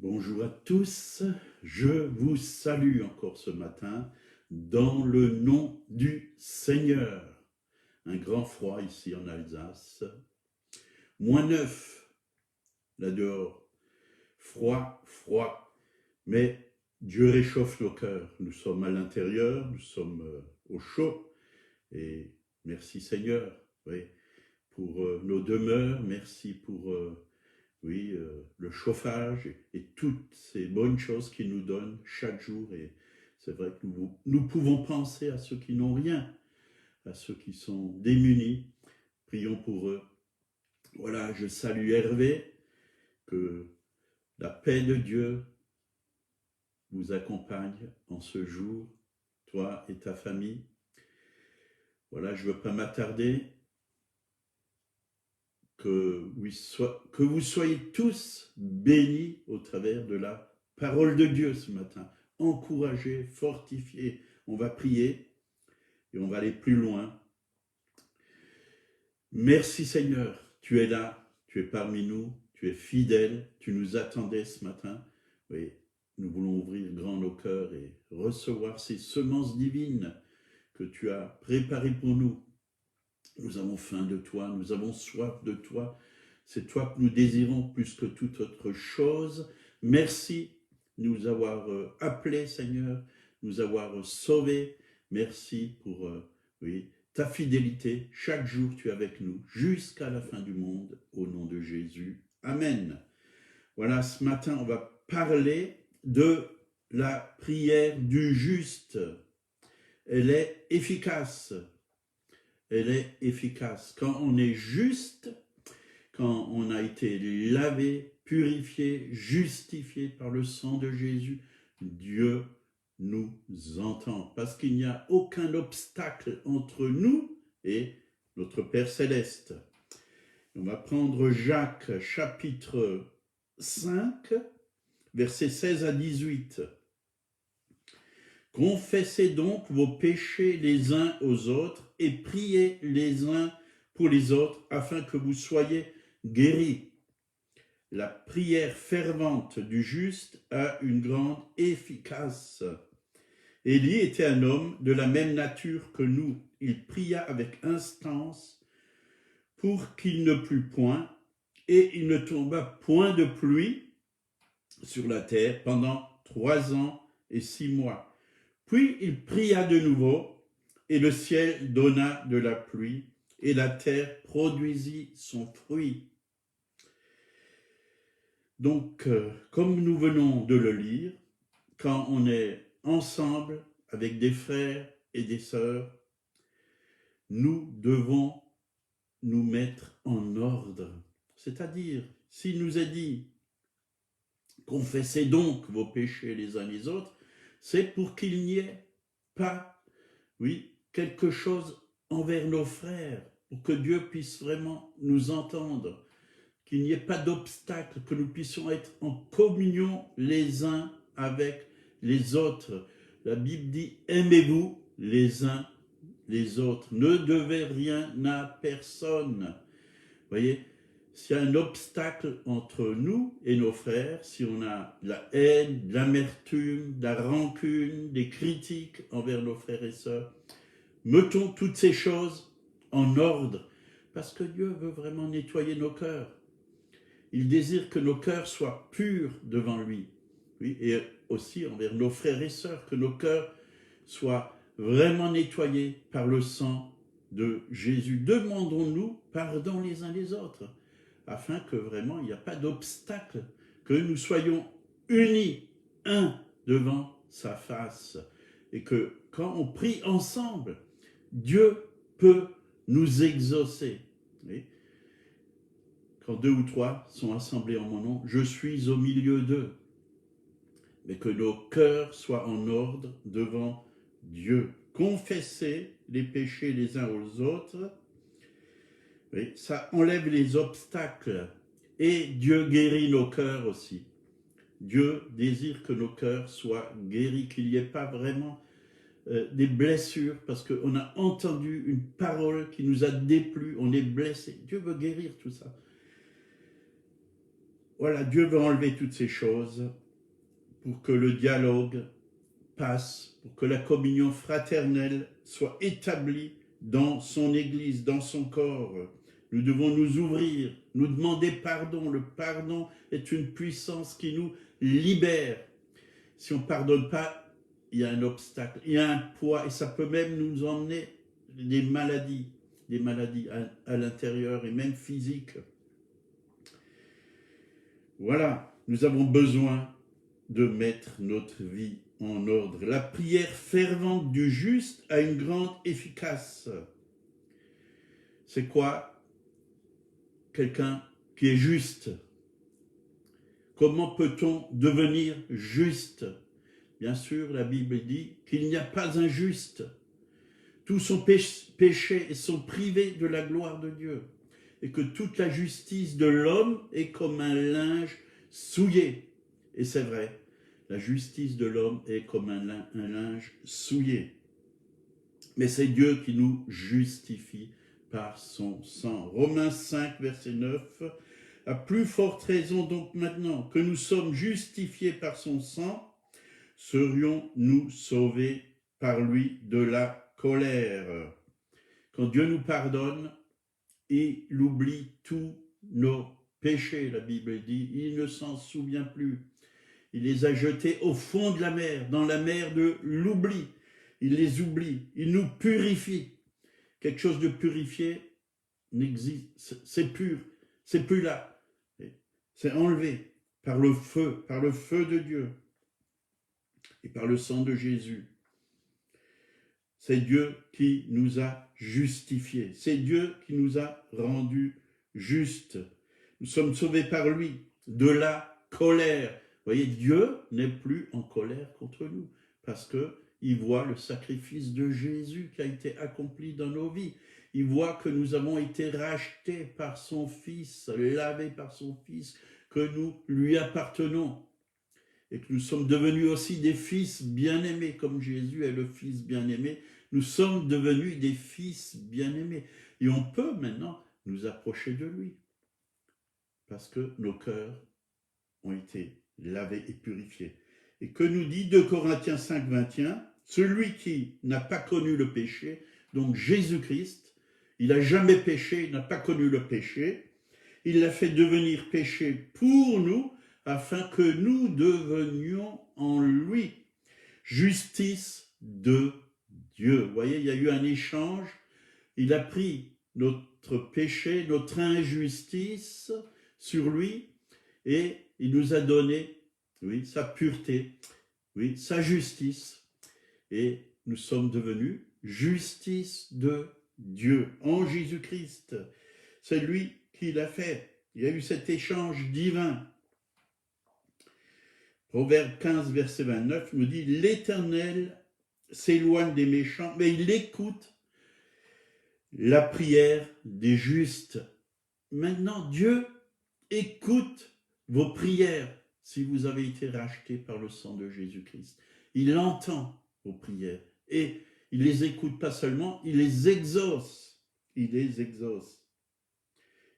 Bonjour à tous, je vous salue encore ce matin dans le nom du Seigneur. Un grand froid ici en Alsace, -9 là dehors, froid, mais Dieu réchauffe nos cœurs. Nous sommes à l'intérieur, nous sommes au chaud et merci Seigneur, oui, pour nos demeures, merci pour le chauffage et toutes ces bonnes choses qu'il nous donne chaque jour. Et c'est vrai que nous pouvons penser à ceux qui n'ont rien, à ceux qui sont démunis. Prions pour eux. Voilà, je salue Hervé, que la paix de Dieu vous accompagne en ce jour, toi et ta famille. Voilà, je ne veux pas m'attarder. Que vous soyez tous bénis au travers de la parole de Dieu ce matin. Encouragés, fortifiés. On va prier et on va aller plus loin. Merci Seigneur, tu es là, tu es parmi nous, tu es fidèle, tu nous attendais ce matin. Oui, nous voulons ouvrir grand nos cœurs et recevoir ces semences divines que tu as préparées pour nous. Nous avons faim de toi, nous avons soif de toi. C'est toi que nous désirons plus que toute autre chose. Merci de nous avoir appelés, Seigneur, nous avoir sauvés. Merci pour ta fidélité. Chaque jour, tu es avec nous jusqu'à la fin du monde. Au nom de Jésus. Amen. Voilà, ce matin, on va parler de la prière du juste. Elle est efficace. Elle est efficace. Quand on est juste, quand on a été lavé, purifié, justifié par le sang de Jésus, Dieu nous entend. Parce qu'il n'y a aucun obstacle entre nous et notre Père Céleste. On va prendre Jacques chapitre 5, versets 16 à 18. Confessez donc vos péchés les uns aux autres et priez les uns pour les autres afin que vous soyez guéris. La prière fervente du juste a une grande efficace. Élie était un homme de la même nature que nous. Il pria avec instance pour qu'il ne plût point et il ne tomba point de pluie sur la terre pendant 3 ans et 6 mois. Puis il pria de nouveau, et le ciel donna de la pluie, et la terre produisit son fruit. Donc, comme nous venons de le lire, quand on est ensemble avec des frères et des sœurs, nous devons nous mettre en ordre. C'est-à-dire, s'il nous est dit, confessez donc vos péchés les uns les autres, c'est pour qu'il n'y ait pas, quelque chose envers nos frères, pour que Dieu puisse vraiment nous entendre, qu'il n'y ait pas d'obstacle, que nous puissions être en communion les uns avec les autres. La Bible dit, aimez-vous les uns les autres, ne devez rien à personne. Voyez, s'il y a un obstacle entre nous et nos frères, si on a de la haine, de l'amertume, de la rancune, des critiques envers nos frères et sœurs, mettons toutes ces choses en ordre, parce que Dieu veut vraiment nettoyer nos cœurs. Il désire que nos cœurs soient purs devant lui. Oui, et aussi envers nos frères et sœurs, que nos cœurs soient vraiment nettoyés par le sang de Jésus. Demandons-nous pardon les uns les autres, afin que vraiment il n'y a pas d'obstacle, que nous soyons unis, un devant sa face, et que quand on prie ensemble, Dieu peut nous exaucer. Oui. Quand 2 ou 3 sont assemblés en mon nom, je suis au milieu d'eux. Mais que nos cœurs soient en ordre devant Dieu. Confesser les péchés les uns aux autres, oui, ça enlève les obstacles. Et Dieu guérit nos cœurs aussi. Dieu désire que nos cœurs soient guéris, qu'il n'y ait pas vraiment des blessures, parce qu'on a entendu une parole qui nous a déplu, on est blessé. Dieu veut guérir tout ça. Voilà, Dieu veut enlever toutes ces choses pour que le dialogue passe, pour que la communion fraternelle soit établie dans son Église, dans son corps. Nous devons nous ouvrir, nous demander pardon. Le pardon est une puissance qui nous libère. Si on ne pardonne pas, il y a un obstacle, il y a un poids, et ça peut même nous emmener des maladies à l'intérieur et même physiques. Voilà, nous avons besoin de mettre notre vie en ordre. La prière fervente du juste a une grande efficace. C'est quoi quelqu'un qui est juste? Comment peut-on devenir juste? Bien sûr, la Bible dit qu'il n'y a pas un juste. Tous sont péchés et sont privés de la gloire de Dieu. Et que toute la justice de l'homme est comme un linge souillé. Et c'est vrai, la justice de l'homme est comme un linge souillé. Mais c'est Dieu qui nous justifie par son sang. Romains 5, verset 9. À plus forte raison donc maintenant que nous sommes justifiés par son sang, serions-nous sauvés par lui de la colère. Quand Dieu nous pardonne, il oublie tous nos péchés, la Bible dit. Il ne s'en souvient plus. Il les a jetés au fond de la mer, dans la mer de l'oubli. Il les oublie, il nous purifie. Quelque chose de purifié n'existe, c'est pur, c'est plus là. C'est enlevé par le feu de Dieu et par le sang de Jésus. C'est Dieu qui nous a justifiés. C'est Dieu qui nous a rendus justes. Nous sommes sauvés par lui de la colère. Vous voyez, Dieu n'est plus en colère contre nous parce qu'il voit le sacrifice de Jésus qui a été accompli dans nos vies. Il voit que nous avons été rachetés par son Fils, lavés par son Fils, que nous lui appartenons. Et que nous sommes devenus aussi des fils bien-aimés, comme Jésus est le Fils bien-aimé. Nous sommes devenus des fils bien-aimés. Et on peut maintenant nous approcher de lui. Parce que nos cœurs ont été lavés et purifiés. Et que nous dit 2 Corinthiens 5, 21, celui qui n'a pas connu le péché, donc Jésus-Christ, il n'a jamais péché, il n'a pas connu le péché, il l'a fait devenir péché pour nous, afin que nous devenions en lui justice de Dieu. Vous voyez, il y a eu un échange. Il a pris notre péché, notre injustice sur lui et il nous a donné, oui, sa pureté, oui, sa justice. Et nous sommes devenus justice de Dieu en Jésus-Christ. C'est lui qui l'a fait. Il y a eu cet échange divin. Proverbe 15, verset 29 nous dit « L'Éternel s'éloigne des méchants, mais il écoute la prière des justes. » Maintenant, Dieu écoute vos prières si vous avez été rachetés par le sang de Jésus-Christ. Il entend vos prières et il les écoute pas seulement, il les exauce. Il les exauce.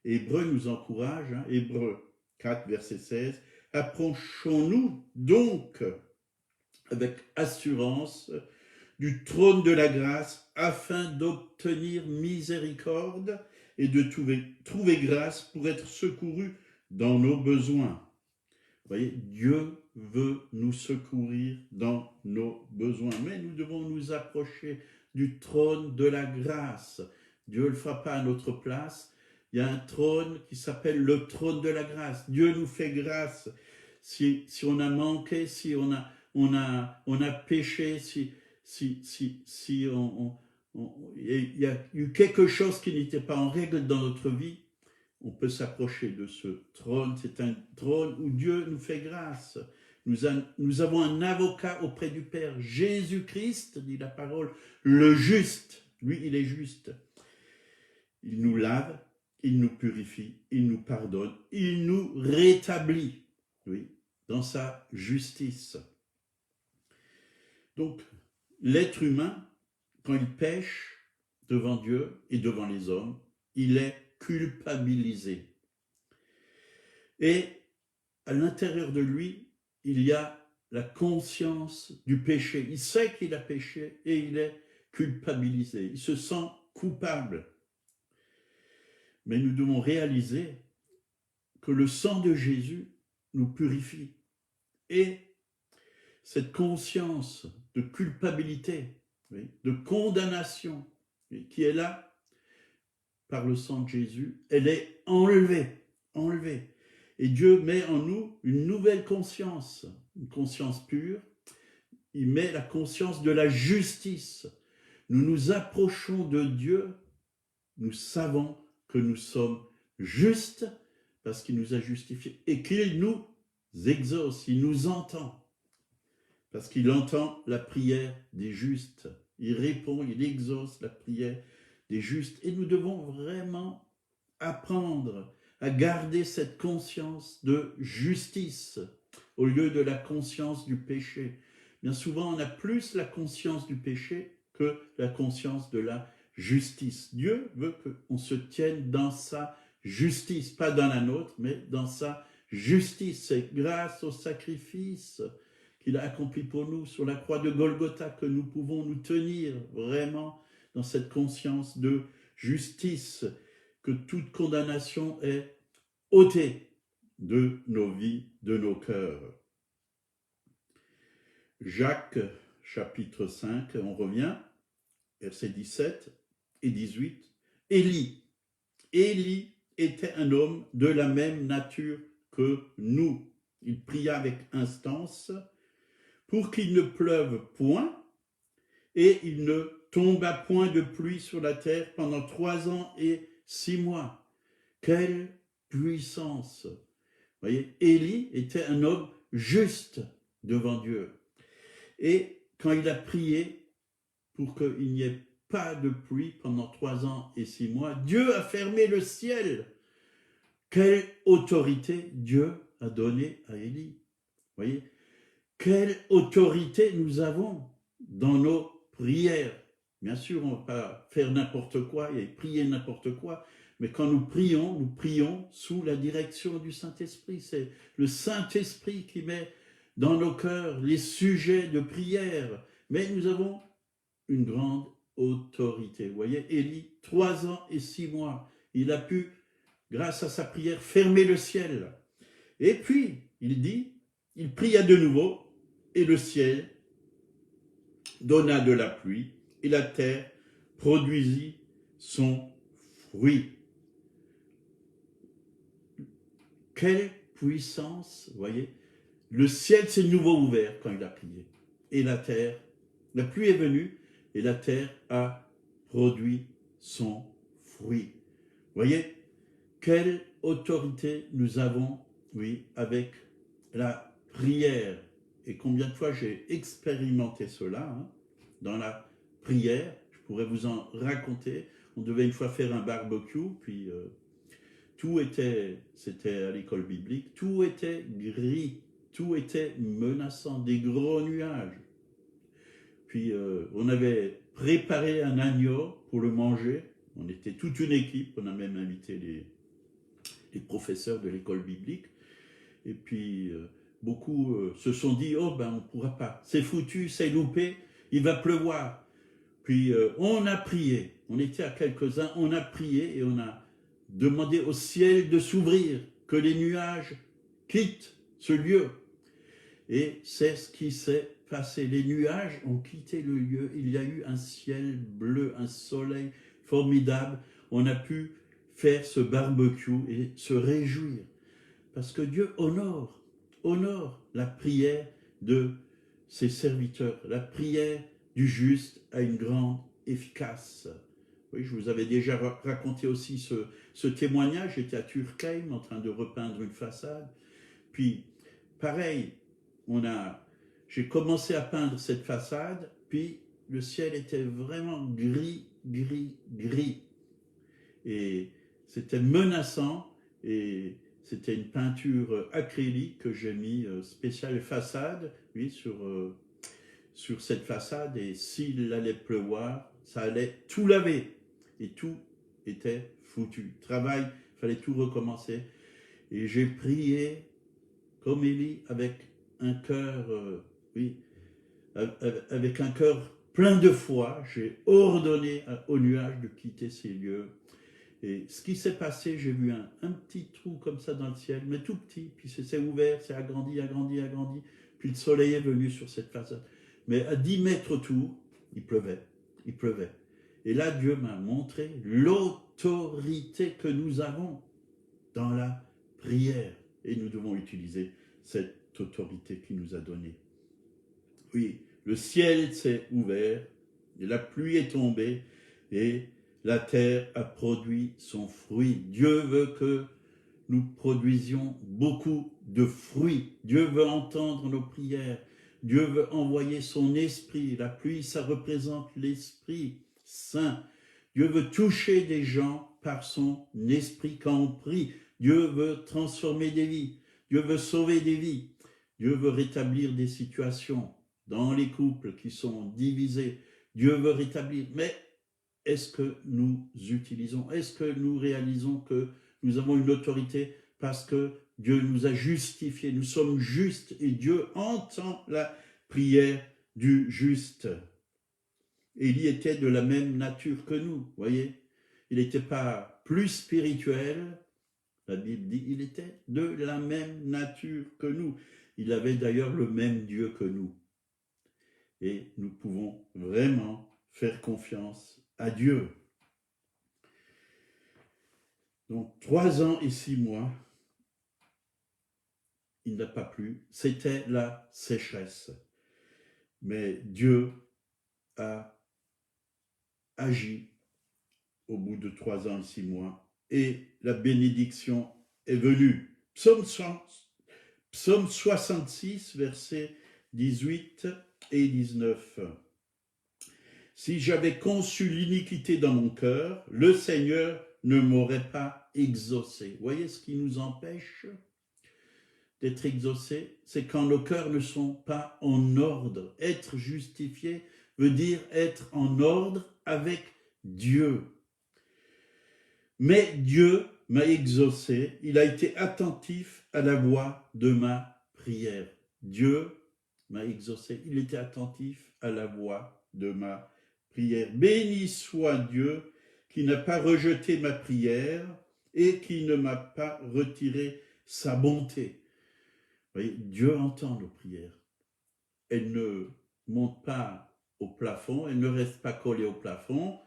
Hébreu nous encourage, Hébreu 4, verset 16, « Approchons-nous donc avec assurance du trône de la grâce afin d'obtenir miséricorde et de trouver grâce pour être secourus dans nos besoins. » Vous voyez, Dieu veut nous secourir dans nos besoins, mais nous devons nous approcher du trône de la grâce. Dieu ne le fera pas à notre place. Il y a un trône qui s'appelle le trône de la grâce. Dieu nous fait grâce. Si on a manqué, si on a péché, si il y a eu quelque chose qui n'était pas en règle dans notre vie, on peut s'approcher de ce trône. C'est un trône où Dieu nous fait grâce. Nous avons un avocat auprès du Père, Jésus-Christ, dit la parole, le juste. Lui, il est juste. Il nous lave, il nous purifie, il nous pardonne, il nous rétablit, oui, dans sa justice. Donc, l'être humain, quand il pêche devant Dieu et devant les hommes, il est culpabilisé. Et à l'intérieur de lui, il y a la conscience du péché. Il sait qu'il a péché et il est culpabilisé. Il se sent coupable. Mais nous devons réaliser que le sang de Jésus nous purifie. Et cette conscience de culpabilité, oui, de condamnation, oui, qui est là par le sang de Jésus, elle est enlevée. Et Dieu met en nous une nouvelle conscience, une conscience pure. Il met la conscience de la justice. Nous nous approchons de Dieu, nous savons que nous sommes justes parce qu'il nous a justifiés et qu'il nous exauce, il nous entend. Parce qu'il entend la prière des justes. Il répond, il exauce la prière des justes. Et nous devons vraiment apprendre à garder cette conscience de justice au lieu de la conscience du péché. Bien souvent, on a plus la conscience du péché que la conscience de la justice. Dieu veut qu'on se tienne dans sa justice, pas dans la nôtre, mais dans sa justice. C'est grâce au sacrifice qu'il a accompli pour nous sur la croix de Golgotha que nous pouvons nous tenir vraiment dans cette conscience de justice, que toute condamnation est ôtée de nos vies, de nos cœurs. Jacques, chapitre 5, on revient, versets 17 et 18. Élie était un homme de la même nature que nous. Il pria avec instance pour qu'il ne pleuve point, et il ne tomba point de pluie sur la terre pendant 3 ans et 6 mois. Quelle puissance! Vous voyez, Élie était un homme juste devant Dieu. Et quand il a prié pour qu'il n'y ait pas de pluie pendant 3 ans et 6 mois, Dieu a fermé le ciel. Quelle autorité Dieu a donnée à Élie! Vous voyez, quelle autorité nous avons dans nos prières. Bien sûr, on ne va pas faire n'importe quoi et prier n'importe quoi, mais quand nous prions sous la direction du Saint-Esprit. C'est le Saint-Esprit qui met dans nos cœurs les sujets de prière. Mais nous avons une grande autorité. Vous voyez, Élie, 3 ans et 6 mois, il a pu, grâce à sa prière, fermer le ciel. Et puis, il pria de nouveau, et le ciel donna de la pluie, et la terre produisit son fruit. Quelle puissance, vous voyez. Le ciel s'est de nouveau ouvert quand il a prié. Et la terre, la pluie est venue, et la terre a produit son fruit. Vous voyez, quelle autorité nous avons, oui, avec la prière. Et combien de fois j'ai expérimenté cela, dans la prière. Je pourrais vous en raconter. On devait une fois faire un barbecue, puis c'était à l'école biblique, tout était gris, tout était menaçant, des gros nuages. Puis on avait préparé un agneau pour le manger. On était toute une équipe, on a même invité les professeurs de l'école biblique. Et puis beaucoup se sont dit, oh ben on ne pourra pas, c'est foutu, c'est loupé, il va pleuvoir. Puis on a prié, on était à quelques-uns, on a prié et on a demandé au ciel de s'ouvrir, que les nuages quittent ce lieu. Et c'est ce qui s'est passé. Les nuages ont quitté le lieu, il y a eu un ciel bleu, un soleil formidable. On a pu faire ce barbecue et se réjouir. Parce que Dieu honore la prière de ses serviteurs. La prière du juste a une grande efficace. Oui, je vous avais déjà raconté aussi ce témoignage. J'étais à Turckheim en train de repeindre une façade. Puis, pareil, j'ai commencé à peindre cette façade, puis le ciel était vraiment gris. Et c'était menaçant, et c'était une peinture acrylique que j'ai mis spéciale façade, oui, sur cette façade, et s'il allait pleuvoir, ça allait tout laver, et tout était foutu. Travail, il fallait tout recommencer. Et j'ai prié comme Élie, avec un cœur, oui, avec un cœur plein de foi, j'ai ordonné au nuage de quitter ces lieux. Et ce qui s'est passé, j'ai vu un petit trou comme ça dans le ciel, mais tout petit, puis c'est ouvert, c'est agrandi, agrandi, agrandi, puis le soleil est venu sur cette façade. Mais à 10 mètres autour, il pleuvait, il pleuvait. Et là, Dieu m'a montré l'autorité que nous avons dans la prière. Et nous devons utiliser cette autorité qu'il nous a donnée. Oui, le ciel s'est ouvert, et la pluie est tombée, et la terre a produit son fruit. Dieu veut que nous produisions beaucoup de fruits. Dieu veut entendre nos prières. Dieu veut envoyer son esprit. La pluie, ça représente l'Esprit Saint. Dieu veut toucher des gens par son esprit quand on prie. Dieu veut transformer des vies. Dieu veut sauver des vies. Dieu veut rétablir des situations dans les couples qui sont divisés. Dieu veut rétablir. Mais est-ce que nous utilisons, est-ce que nous réalisons que nous avons une autorité parce que Dieu nous a justifiés, nous sommes justes et Dieu entend la prière du juste. Élie était de la même nature que nous, voyez. Il n'était pas plus spirituel, la Bible dit, il était de la même nature que nous. Il avait d'ailleurs le même Dieu que nous. Et nous pouvons vraiment faire confiance à Dieu. Donc 3 ans et 6 mois, il n'a pas plu, c'était la sécheresse. Mais Dieu a agi au bout de 3 ans et 6 mois et la bénédiction est venue. Psaume 66, versets 18 et 19. Si j'avais conçu l'iniquité dans mon cœur, le Seigneur ne m'aurait pas exaucé. Voyez ce qui nous empêche d'être exaucés, c'est quand nos cœurs ne sont pas en ordre. Être justifié veut dire être en ordre avec Dieu. Mais Dieu m'a exaucé, il a été attentif à la voix de ma prière. Dieu m'a exaucé, il était attentif à la voix de ma prière. Béni soit Dieu qui n'a pas rejeté ma prière et qui ne m'a pas retiré sa bonté. Vous voyez, Dieu entend nos prières. Elles ne montent pas au plafond, elles ne restent pas collées au plafond.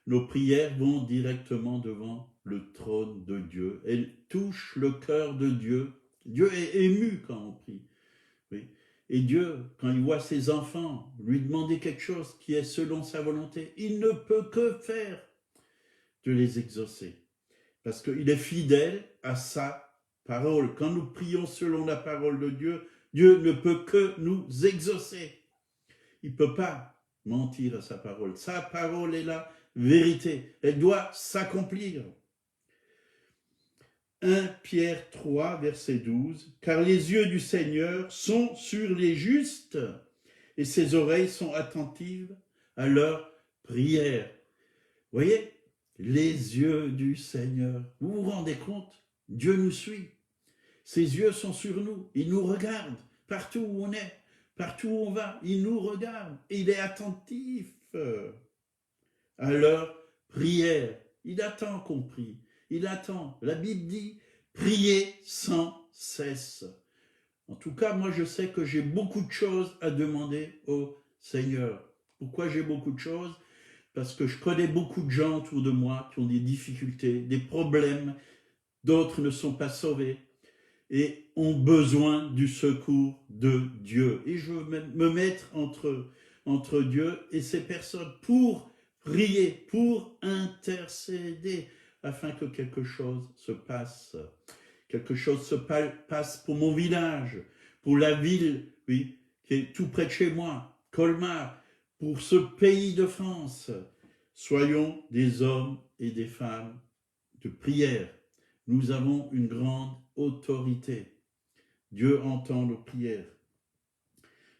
Nos prières vont directement devant le trône de Dieu. Elles touchent le cœur de Dieu. Dieu est ému quand on prie. Oui. Et Dieu, quand il voit ses enfants lui demander quelque chose qui est selon sa volonté, il ne peut que faire de les exaucer. Parce qu'il est fidèle à sa parole. Quand nous prions selon la parole de Dieu, Dieu ne peut que nous exaucer. Il ne peut pas mentir à sa parole. Sa parole est la vérité. Elle doit s'accomplir. 1 Pierre 3, verset 12. Car les yeux du Seigneur sont sur les justes et ses oreilles sont attentives à leurs prières. Voyez, les yeux du Seigneur. Vous vous rendez compte? Dieu nous suit. Ses yeux sont sur nous. Il nous regarde partout où on est, partout où on va. Il nous regarde et il est attentif à leur prière. Il attend qu'on prie. Il attend. La Bible dit, priez sans cesse. En tout cas, moi, je sais que j'ai beaucoup de choses à demander au Seigneur. Pourquoi j'ai beaucoup de choses? Parce que je connais beaucoup de gens autour de moi qui ont des difficultés, des problèmes. D'autres ne sont pas sauvés et ont besoin du secours de Dieu. Et je veux me mettre entre Dieu et ces personnes pour prier, pour intercéder, afin que quelque chose se passe. Quelque chose se passe pour mon village, pour la ville, oui, qui est tout près de chez moi, Colmar, pour ce pays de France. Soyons des hommes et des femmes de prière. Nous avons une grande autorité. Dieu entend nos prières.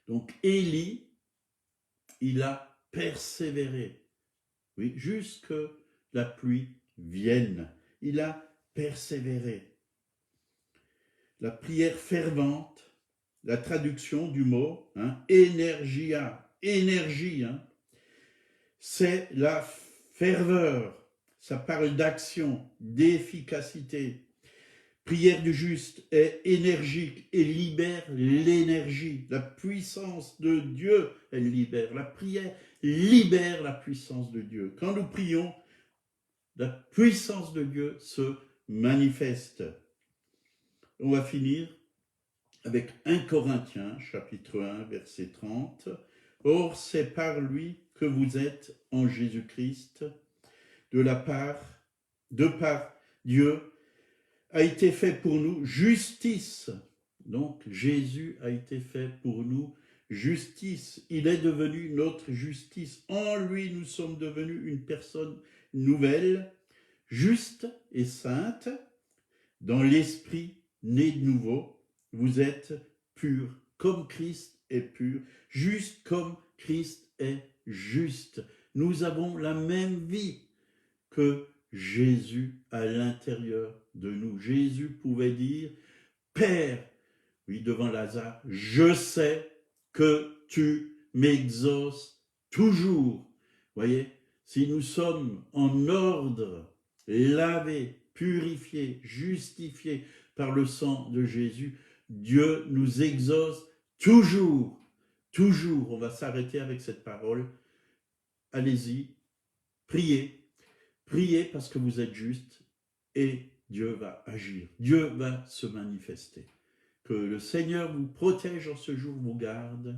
Donc Élie, il a persévéré, oui, jusque la pluie vienne. Il a persévéré. la prière fervente, la traduction du mot, énergia, énergie, c'est la ferveur. Ça parle d'action, d'efficacité. Prière du juste est énergique et libère l'énergie. La puissance de Dieu, elle libère. La prière libère la puissance de Dieu. Quand nous prions, la puissance de Dieu se manifeste. On va finir avec 1 Corinthiens, chapitre 1, verset 30. Or, c'est par lui que vous êtes en Jésus-Christ, de par Dieu, a été fait pour nous justice. Donc, Jésus a été fait pour nous justice. Il est devenu notre justice. En lui, nous sommes devenus une personne nouvelle, juste et sainte, dans l'esprit, né de nouveau. Vous êtes pur, comme Christ est pur, juste comme Christ est juste. Nous avons la même vie que Jésus à l'intérieur de nous. Jésus pouvait dire, Père, oui, devant Lazare, je sais que tu m'exauces toujours. Voyez, si nous sommes en ordre, lavés, purifiés, justifiés par le sang de Jésus, Dieu nous exauce toujours. Toujours. On va s'arrêter avec cette parole. Allez-y, priez. Priez parce que vous êtes juste et Dieu va agir. Dieu va se manifester. Que le Seigneur vous protège en ce jour, vous garde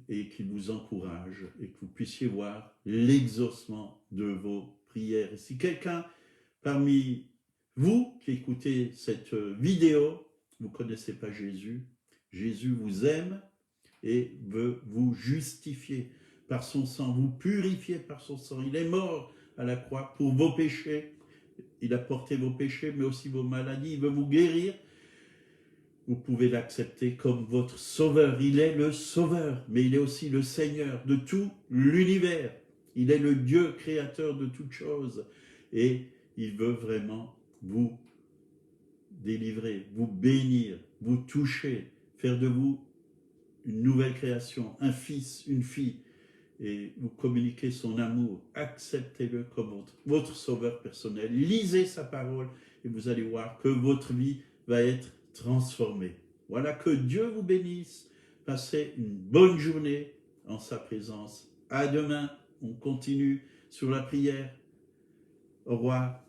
et qu'il vous encourage et que vous puissiez voir l'exaucement de vos prières. Et si quelqu'un parmi vous qui écoutez cette vidéo, vous ne connaissez pas Jésus, Jésus vous aime et veut vous justifier par son sang, vous purifier par son sang. Il est mort à la croix pour vos péchés. Il a porté vos péchés, mais aussi vos maladies. Il veut vous guérir. Vous pouvez l'accepter comme votre sauveur. Il est le sauveur, mais il est aussi le Seigneur de tout l'univers. Il est le Dieu créateur de toutes choses. Et il veut vraiment vous délivrer, vous bénir, vous toucher, faire de vous une nouvelle création, un fils, une fille, et vous communiquez son amour. Acceptez-le comme votre sauveur personnel. Lisez sa parole et vous allez voir que votre vie va être transformée. Voilà, que Dieu vous bénisse. Passez une bonne journée en sa présence. À demain, on continue sur la prière. Au revoir.